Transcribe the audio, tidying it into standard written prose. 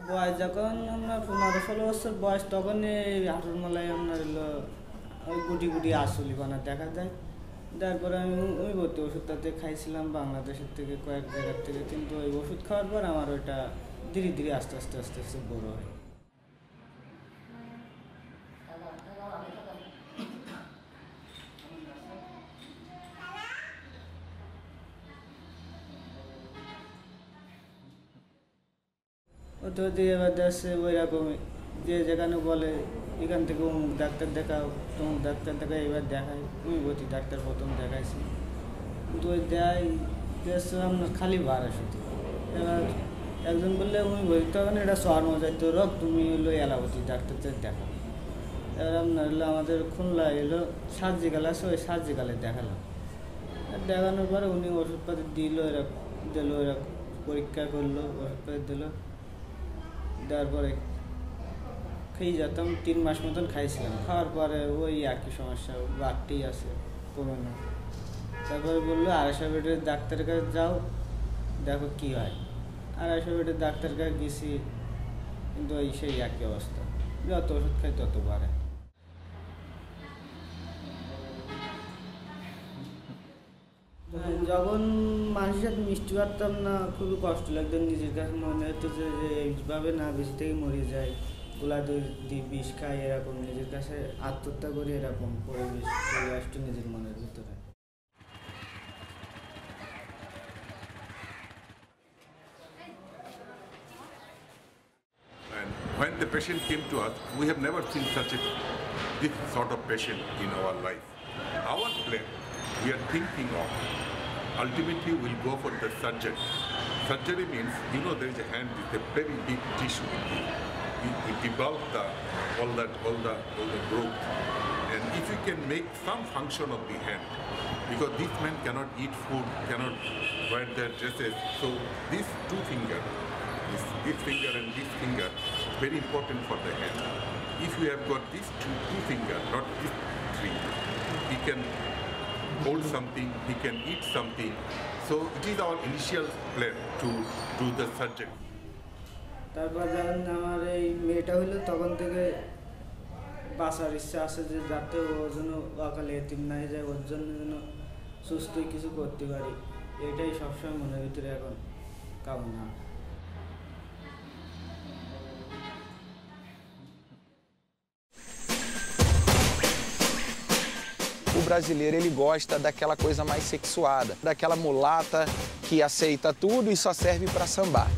বয়স যখন আমরা 15-16 বছর বয়স, তখন এই হাঁটুর মেলায় আপনার হলো ওই গুটি গুটি আসলি বানা দেখা যায়। তারপরে আমি ওই ভর্তি ওষুধটাতে খাইছিলাম বাংলাদেশের থেকে কয়েক জায়গার থেকে, কিন্তু ওই ওষুধ খাওয়ার পর আমার ওইটা ধীরে ধীরে আস্তে আস্তে আস্তে আস্তে বড়ো হয়। ও তো দিয়ে এবার যাচ্ছে ওই রকমই, যে যেখানে বলে এখান থেকে অমুক ডাক্তার দেখাও, তমুক ডাক্তার দেখাও, এবার দেখাই হোমিওপ্যাথি ডাক্তার প্রথম দেখাইছি, কিন্তু ওই দেয় দেখছিলাম না, খালি বাড়ে শুধু। এবার একজন বললে হোমিওপ্যাথি, তখন এটা শহর মজাইতো রোগ, তুমি হলো এলাপতি ডাক্তারদের দেখাও। এবার আপনার হলো আমাদের খুলনায় এলো সার্জিক্যাল আছে, ওই সার্জিক্যালে দেখালাম। দেখানোর পরে উনি ওষুধপাতি দিল, এরকম দিল, এরকম পরীক্ষা করলো, ওষুধপাতি দিল, দেওয়ার পরে খেয়ে যেতাম। 3 মাস মতন খাইছিলাম, খাওয়ার পরে ওই একই সমস্যা, বাড়তেই আছে, কমে না। তারপরে বললো 250 বেডের ডাক্তারের কাছে যাও, দেখো কী হয়। 250 বেডের ডাক্তারের কাছে গেছি, কিন্তু ওই সেই একই অবস্থা, যত ওষুধ খাই তত বাড়ে। যখন মানুষের সাথে মিশতে পারতাম না, খুবই কষ্ট লাগতো, নিজের কাছে মনে হতো যে এইভাবে না বেশি থেকে মরে যায়, গোলা দিই বিষ খাই, এরকম নিজের কাছে আত্মহত্যা করি, এরকম পরিবেশ চলে আসতো নিজের মনের ভিতরে। And when the patient came to us, we have never seen this sort of patient in our life. Our plan, we are thinking of, ultimately we'll go for the surgery. Surgery means, there is a hand, it's a very big tissue. We debulk all the growth. And if you can make some function of the hand, because this man cannot eat food, cannot wear their dresses, so these 2 fingers, this finger and this finger, very important for the hand. If you have got these two fingers, not these 3, he can hold something, he can eat something. So it is our initial plan to do the surgery. তারপর যখন আমার এই মেয়েটা হইলো, তখন থেকে বাঁচার ইচ্ছা আছে যে যাতে ও যেন অকালে এতিম না যায়, ওর জন্য যেন সুস্থই কিছু করতে পারি, এটাই সবসময় মনের ভিতরে এখন কামনা। O brasileiro, ele gosta daquela coisa mais sexuada, daquela mulata que aceita tudo e só serve para sambar.